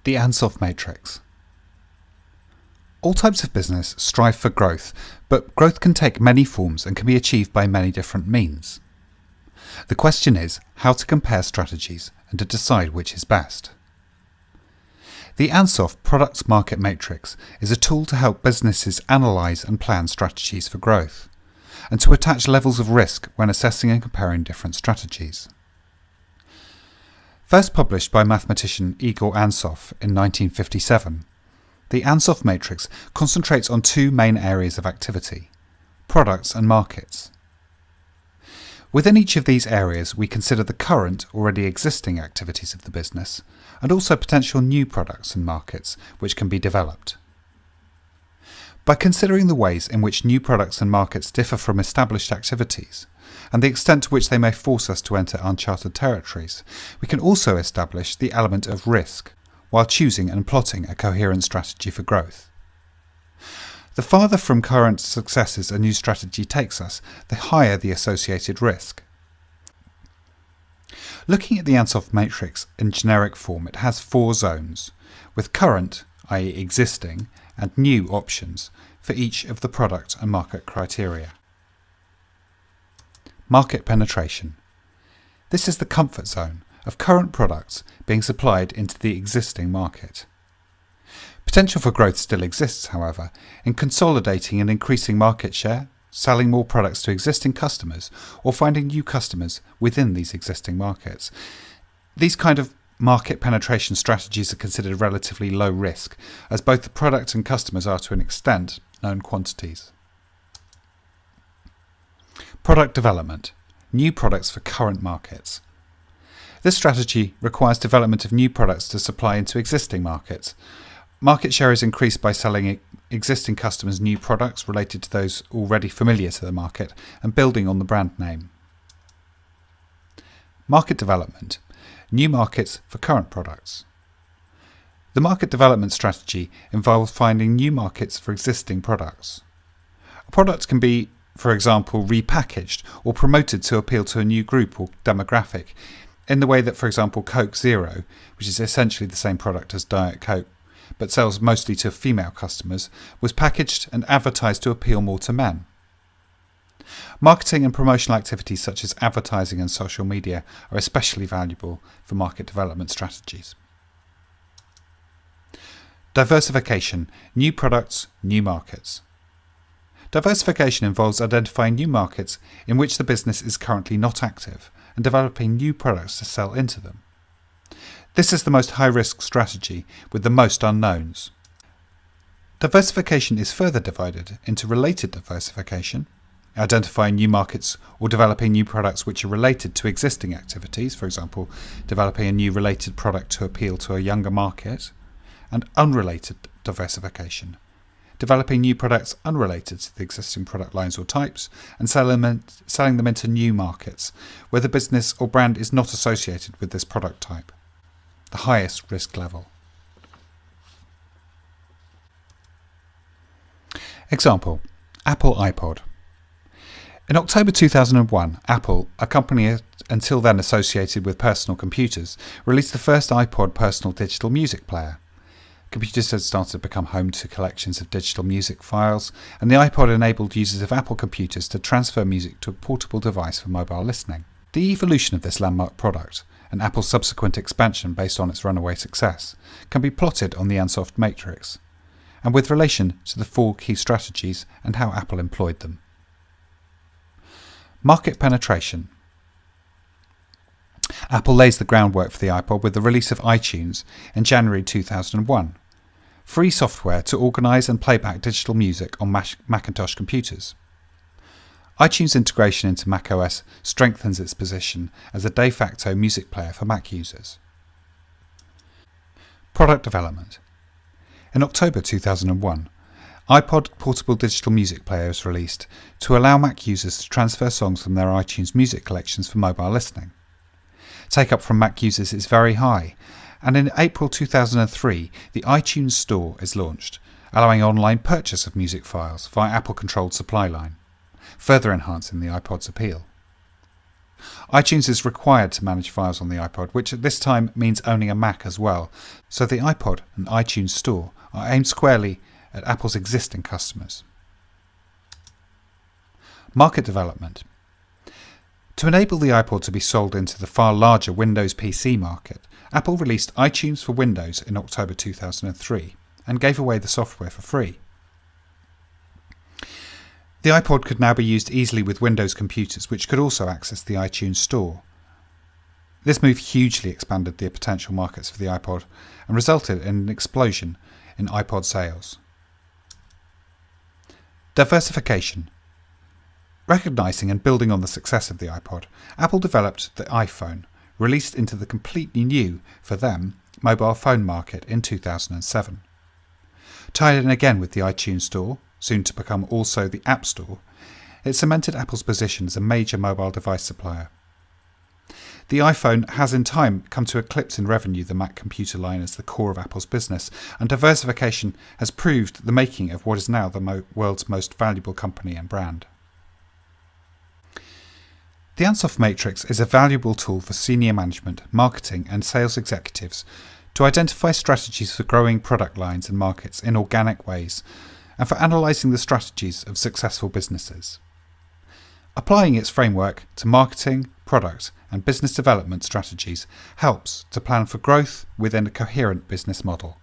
The Ansoff Matrix. All types of business strive for growth, but growth can take many forms and can be achieved by many different means. The question is how to compare strategies and to decide which is best. The Ansoff Product Market Matrix is a tool to help businesses analyse and plan strategies for growth, and to attach levels of risk when assessing and comparing different strategies. First published by mathematician Igor Ansoff in 1957, the Ansoff matrix concentrates on two main areas of activity: products and markets. Within each of these areas, we consider the current, already existing activities of the business, and also potential new products and markets which can be developed. By considering the ways in which new products and markets differ from established activities, and the extent to which they may force us to enter uncharted territories, we can also establish the element of risk, while choosing and plotting a coherent strategy for growth. The farther from current successes a new strategy takes us, the higher the associated risk. Looking at the Ansoff matrix in generic form, it has four zones, with current, i.e. existing, and new options for each of the product and market criteria. Market penetration. This is the comfort zone of current products being supplied into the existing market. Potential for growth still exists, however, in consolidating and increasing market share, selling more products to existing customers, or finding new customers within these existing markets. These kind of market penetration strategies are considered relatively low risk, as both the product and customers are to an extent known quantities. Product development. New products for current markets. This strategy requires development of new products to supply into existing markets. Market share is increased by selling existing customers new products related to those already familiar to the market and building on the brand name. Market development. New markets for current products. The market development strategy involves finding new markets for existing products. A product can be, for example, repackaged or promoted to appeal to a new group or demographic, in the way that, for example, Coke Zero, which is essentially the same product as Diet Coke, but sells mostly to female customers, was packaged and advertised to appeal more to men. Marketing and promotional activities such as advertising and social media are especially valuable for market development strategies. Diversification. New products, new markets. Diversification involves identifying new markets in which the business is currently not active and developing new products to sell into them. This is the most high-risk strategy with the most unknowns. Diversification is further divided into related diversification, identifying new markets or developing new products which are related to existing activities, for example, developing a new related product to appeal to a younger market, and unrelated diversification, developing new products unrelated to the existing product lines or types and selling them into new markets where the business or brand is not associated with this product type, the highest risk level. Example: Apple iPod. In October 2001, Apple, a company until then associated with personal computers, released the first iPod personal digital music player. Computers had started to become home to collections of digital music files, and the iPod enabled users of Apple computers to transfer music to a portable device for mobile listening. The evolution of this landmark product, and Apple's subsequent expansion based on its runaway success, can be plotted on the Ansoff matrix, and with relation to the four key strategies and how Apple employed them. Market penetration. Apple lays the groundwork for the iPod with the release of iTunes in January 2001. Free software to organise and playback digital music on Macintosh computers. iTunes integration into macOS strengthens its position as a de facto music player for Mac users. Product development. In October 2001, iPod portable digital music player was released to allow Mac users to transfer songs from their iTunes music collections for mobile listening. Take-up from Mac users is very high, and in April 2003, the iTunes Store is launched, allowing online purchase of music files via Apple-controlled supply line, further enhancing the iPod's appeal. iTunes is required to manage files on the iPod, which at this time means owning a Mac as well, so the iPod and iTunes Store are aimed squarely at Apple's existing customers. Market development. To enable the iPod to be sold into the far larger Windows PC market, Apple released iTunes for Windows in October 2003 and gave away the software for free. The iPod could now be used easily with Windows computers, which could also access the iTunes Store. This move hugely expanded the potential markets for the iPod and resulted in an explosion in iPod sales. Diversification. Recognizing and building on the success of the iPod, Apple developed the iPhone, released into the completely new, for them, mobile phone market in 2007. Tied in again with the iTunes Store, soon to become also the App Store, it cemented Apple's position as a major mobile device supplier. The iPhone has in time come to eclipse in revenue the Mac computer line as the core of Apple's business, and diversification has proved the making of what is now the world's most valuable company and brand. The Ansoff Matrix is a valuable tool for senior management, marketing and sales executives to identify strategies for growing product lines and markets in organic ways, and for analysing the strategies of successful businesses. Applying its framework to marketing, product and business development strategies helps to plan for growth within a coherent business model.